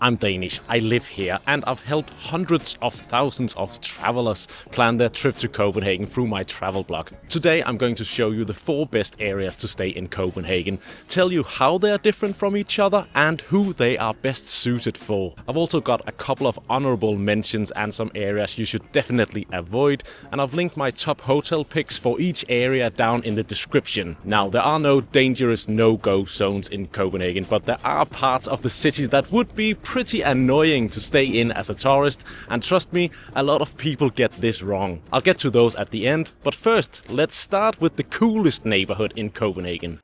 I'm Danish, I live here, and I've helped hundreds of thousands of travelers plan their trip to Copenhagen through my travel blog. Today I'm going to show you the 4 best areas to stay in Copenhagen, tell you how they are different from each other and who they are best suited for. I've also got a couple of honourable mentions and some areas you should definitely avoid, and I've linked my top hotel picks for each area down in the description. Now, there are no dangerous no-go zones in Copenhagen, but there are parts of the city that would be pretty annoying to stay in as a tourist, and trust me, a lot of people get this wrong. I'll get to those at the end, but first, let's start with the coolest neighborhood in Copenhagen.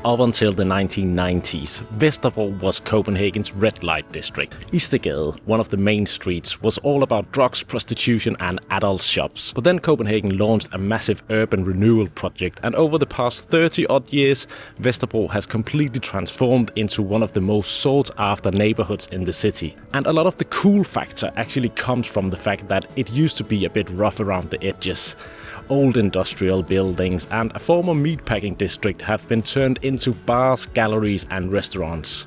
Up until the 1990s, Vesterbro was Copenhagen's red light district. Istergade, one of the main streets, was all about drugs, prostitution and adult shops. But then Copenhagen launched a massive urban renewal project, and over the past 30 odd years, Vesterbro has completely transformed into one of the most sought after neighborhoods in the city. And a lot of the cool factor actually comes from the fact that it used to be a bit rough around the edges. Old industrial buildings and a former meatpacking district have been turned into bars, galleries and restaurants.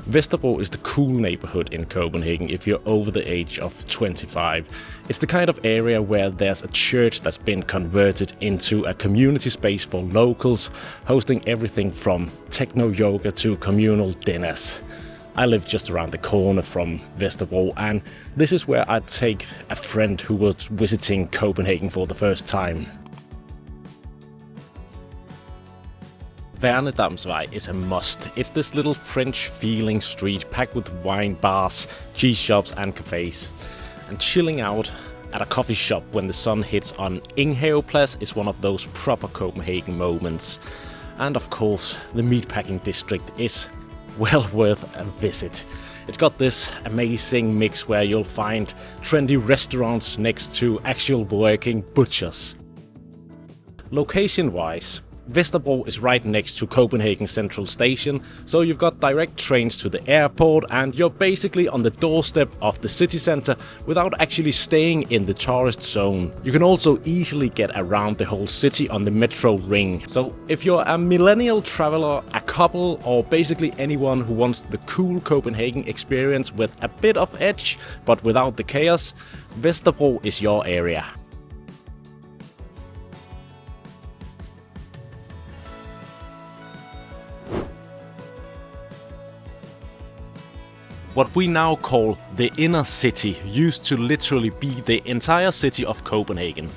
Vesterbro is the cool neighborhood in Copenhagen if you're over the age of 25. It's the kind of area where there's a church that's been converted into a community space for locals, hosting everything from techno yoga to communal dinners. I live just around the corner from Vesterbro, and this is where I'd take a friend who was visiting Copenhagen for the first time. Værnedamsvej is a must. It's this little French-feeling street packed with wine bars, cheese shops and cafes. And chilling out at a coffee shop when the sun hits on Inghaveplads is one of those proper Copenhagen moments. And of course, the meatpacking district is well worth a visit. It's got this amazing mix where you'll find trendy restaurants next to actual working butchers. Location-wise, Vesterbro is right next to Copenhagen Central Station, so you've got direct trains to the airport and you're basically on the doorstep of the city centre without actually staying in the tourist zone. You can also easily get around the whole city on the metro ring. So if you're a millennial traveller, a couple, or basically anyone who wants the cool Copenhagen experience with a bit of edge but without the chaos, Vesterbro is your area. What we now call the inner city used to literally be the entire city of Copenhagen.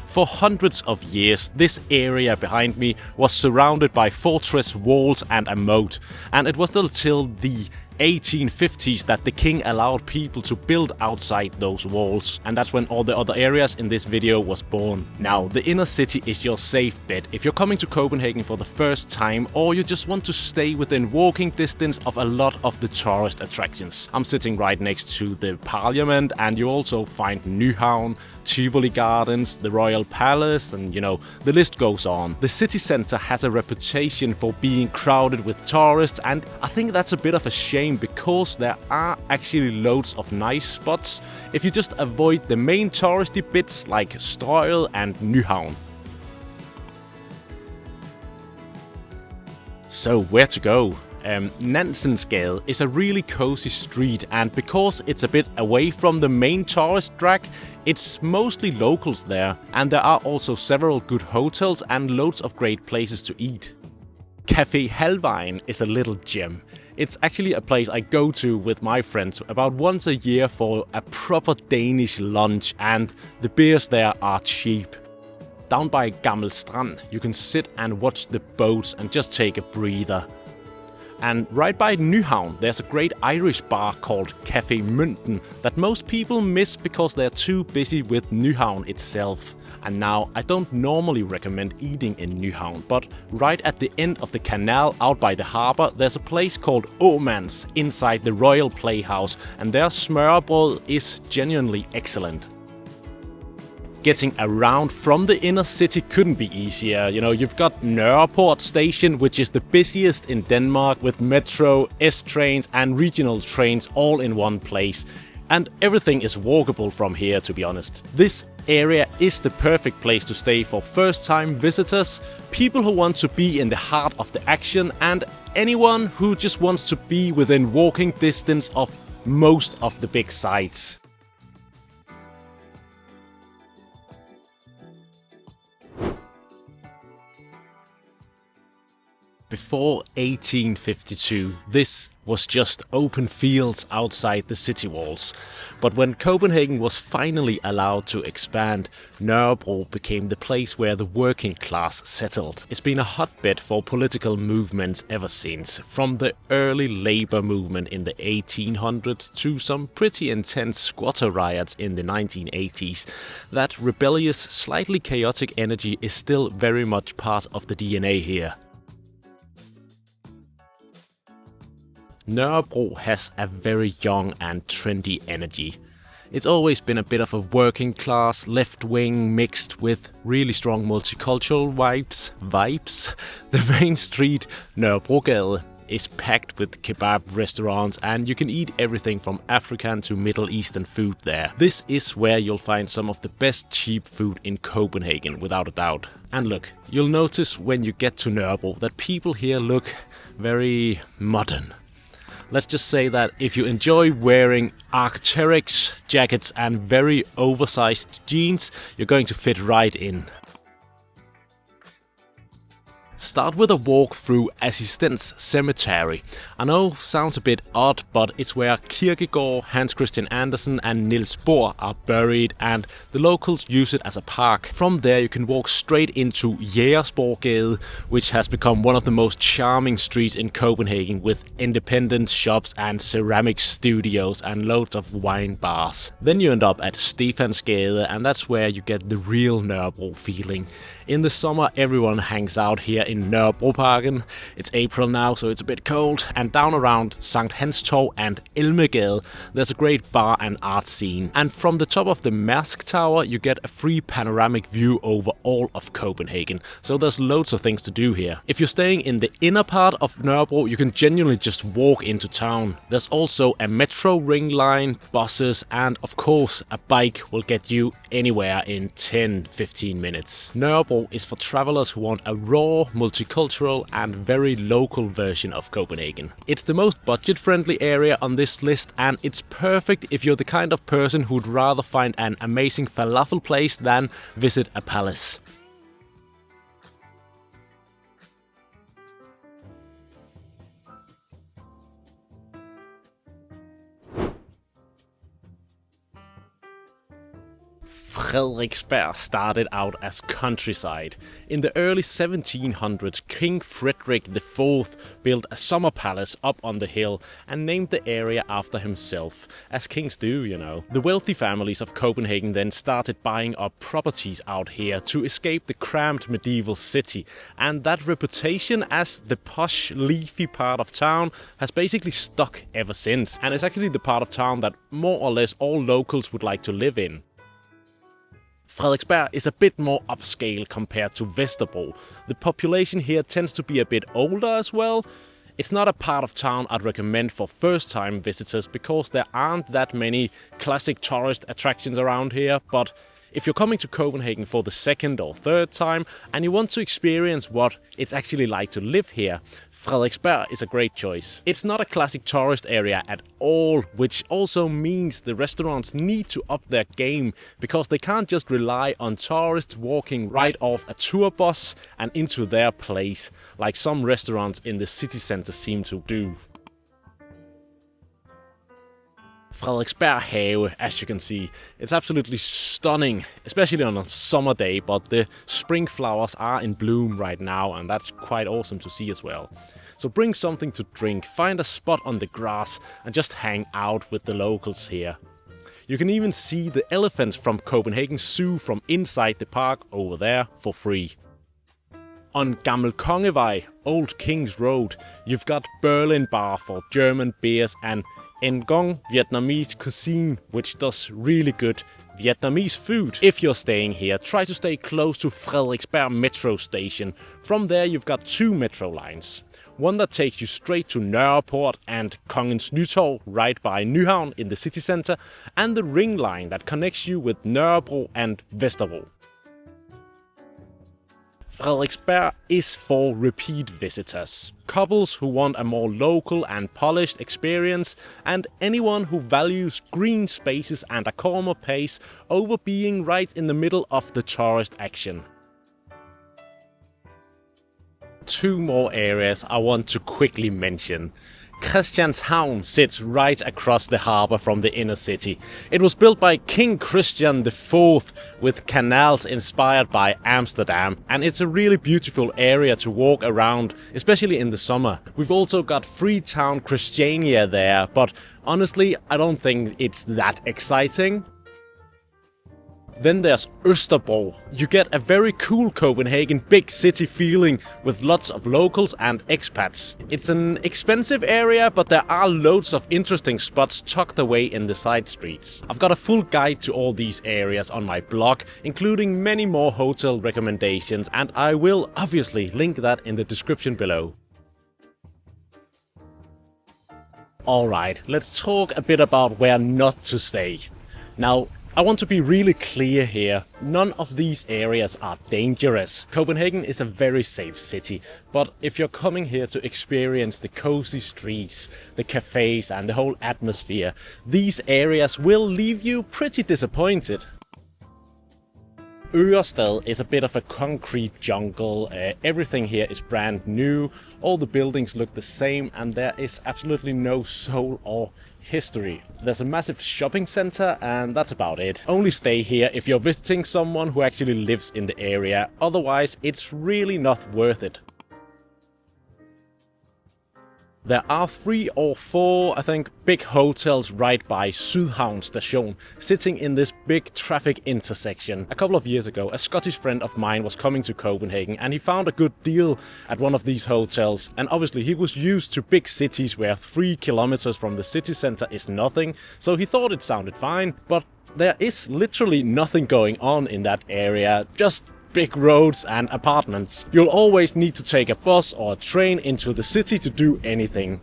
For hundreds of years, this area behind me was surrounded by fortress walls and a moat, and it was until the 1850s that the king allowed people to build outside those walls, and that's when all the other areas in this video was born. Now, the inner city is your safe bet if you're coming to Copenhagen for the first time, or you just want to stay within walking distance of a lot of the tourist attractions. I'm sitting right next to the Parliament, and you also find Nyhavn, Tivoli Gardens, the Royal Palace, and you know, the list goes on. The city centre has a reputation for being crowded with tourists, and I think that's a bit of a shame because there are actually loads of nice spots if you just avoid the main touristy bits like Strøget and Nyhavn. So where to go? Nansensgade is a really cozy street, and because it's a bit away from the main tourist drag, it's mostly locals there, and there are also several good hotels and loads of great places to eat. Café Halvvejen is a little gem. It's actually a place I go to with my friends about once a year for a proper Danish lunch, and the beers there are cheap. Down by Gammel Strand, you can sit and watch the boats and just take a breather. And right by Nyhavn, there's a great Irish bar called Café Mønten that most people miss because they're too busy with Nyhavn itself. And now, I don't normally recommend eating in Nyhavn, but right at the end of the canal out by the harbour, there's a place called Åmans inside the Royal Playhouse, and their smørrebrød is genuinely excellent. Getting around from the inner city couldn't be easier. You know, you've got Nørrebro station, which is the busiest in Denmark, with metro, S-trains and regional trains all in one place. And everything is walkable from here, to be honest. This area is the perfect place to stay for first-time visitors, people who want to be in the heart of the action, and anyone who just wants to be within walking distance of most of the big sites. Before 1852, this was just open fields outside the city walls. But when Copenhagen was finally allowed to expand, Nørrebro became the place where the working class settled. It's been a hotbed for political movements ever since, from the early labor movement in the 1800s to some pretty intense squatter riots in the 1980s. That rebellious, slightly chaotic energy is still very much part of the DNA here. Nørrebro has a very young and trendy energy. It's always been a bit of a working class, left wing mixed with really strong multicultural vibes. The main street, Nørrebrogade, is packed with kebab restaurants and you can eat everything from African to Middle Eastern food there. This is where you'll find some of the best cheap food in Copenhagen, without a doubt. And look, you'll notice when you get to Nørrebro that people here look very modern. Let's just say that if you enjoy wearing Arc'teryx jackets and very oversized jeans, you're going to fit right in. Start with a walk through Assistens Cemetery. I know, sounds a bit odd, but it's where Kierkegaard, Hans Christian Andersen and Niels Bohr are buried, and the locals use it as a park. From there you can walk straight into Jægersborggade, which has become one of the most charming streets in Copenhagen, with independent shops and ceramic studios and loads of wine bars. Then you end up at Stefansgade, and that's where you get the real Nørrebro feeling. In the summer everyone hangs out here in Nørrebroparken. It's April now, so it's a bit cold. And down around Sankt Hans Torv and Elmegade, there's a great bar and art scene. And from the top of the Mærsk Tower, you get a free panoramic view over all of Copenhagen. So there's loads of things to do here. If you're staying in the inner part of Nørrebro, you can genuinely just walk into town. There's also a metro ring line, buses, and of course, a bike will get you anywhere in 10-15 minutes. Nørrebro is for travelers who want a raw, multicultural and very local version of Copenhagen. It's the most budget-friendly area on this list, and it's perfect if you're the kind of person who'd rather find an amazing falafel place than visit a palace. Frederiksberg started out as countryside. In the early 1700s, King Frederick IV built a summer palace up on the hill and named the area after himself, as kings do, you know. The wealthy families of Copenhagen then started buying up properties out here to escape the cramped medieval city, and that reputation as the posh, leafy part of town has basically stuck ever since, and it's actually the part of town that more or less all locals would like to live in. Frederiksberg is a bit more upscale compared to Vesterbro. The population here tends to be a bit older as well. It's not a part of town I'd recommend for first-time visitors because there aren't that many classic tourist attractions around here, but if you're coming to Copenhagen for the second or third time and you want to experience what it's actually like to live here, Frederiksberg is a great choice. It's not a classic tourist area at all, which also means the restaurants need to up their game because they can't just rely on tourists walking right off a tour bus and into their place, like some restaurants in the city center seem to do. Frederiksberg Have, as you can see, it's absolutely stunning, especially on a summer day, but the spring flowers are in bloom right now and that's quite awesome to see as well. So bring something to drink, find a spot on the grass and just hang out with the locals here. You can even see the elephants from Copenhagen Zoo from inside the park over there for free. On Gammel Kongevej, Old King's Road, you've got Berlin Bar for German beers and Ngong Vietnamese cuisine, which does really good Vietnamese food. If you're staying here, try to stay close to Frederiksberg metro station. From there you've got two metro lines. One that takes you straight to Nørrebro and Kongens Nytorv right by Nyhavn in the city center, and the ring line that connects you with Nørrebro and Vesterbro. Frederiksberg is for repeat visitors, couples who want a more local and polished experience, and anyone who values green spaces and a calmer pace over being right in the middle of the tourist action. Two more areas I want to quickly mention. Christianshavn sits right across the harbour from the inner city. It was built by King Christian IV with canals inspired by Amsterdam, and it's a really beautiful area to walk around, especially in the summer. We've also got Freetown Christiania there, but honestly I don't think it's that exciting. Then there's Vesterbro. You get a very cool Copenhagen big city feeling with lots of locals and expats. It's an expensive area, but there are loads of interesting spots tucked away in the side streets. I've got a full guide to all these areas on my blog, including many more hotel recommendations, and I will obviously link that in the description below. Alright, let's talk a bit about where not to stay. Now, I want to be really clear here, none of these areas are dangerous. Copenhagen is a very safe city, but if you're coming here to experience the cozy streets, the cafes and the whole atmosphere, these areas will leave you pretty disappointed. Ørestad is a bit of a concrete jungle, everything here is brand new, all the buildings look the same and there is absolutely no soul or history. There's a massive shopping center and that's about it. Only stay here if you're visiting someone who actually lives in the area, otherwise it's really not worth it. There are 3 or 4, I think, big hotels right by Sydhavn station, sitting in this big traffic intersection. A couple of years ago, a Scottish friend of mine was coming to Copenhagen and he found a good deal at one of these hotels. And obviously he was used to big cities where 3 kilometers from the city center is nothing, so he thought it sounded fine, but there is literally nothing going on in that area, just big roads and apartments. You'll always need to take a bus or a train into the city to do anything.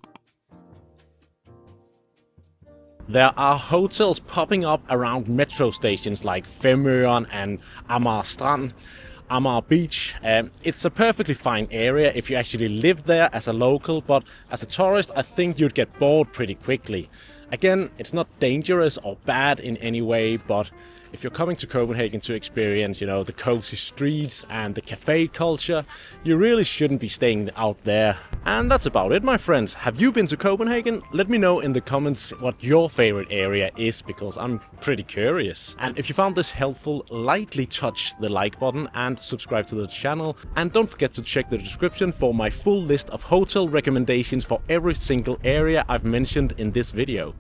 There are hotels popping up around metro stations like Femøren and Amager Strand, Amager Beach. It's a perfectly fine area if you actually live there as a local, but as a tourist I think you'd get bored pretty quickly. Again, it's not dangerous or bad in any way, but if you're coming to Copenhagen to experience, you know, the cozy streets and the cafe culture, you really shouldn't be staying out there. And that's about it, my friends. Have you been to Copenhagen? Let me know in the comments what your favorite area is, because I'm pretty curious. And if you found this helpful, lightly touch the like button and subscribe to the channel. And don't forget to check the description for my full list of hotel recommendations for every single area I've mentioned in this video.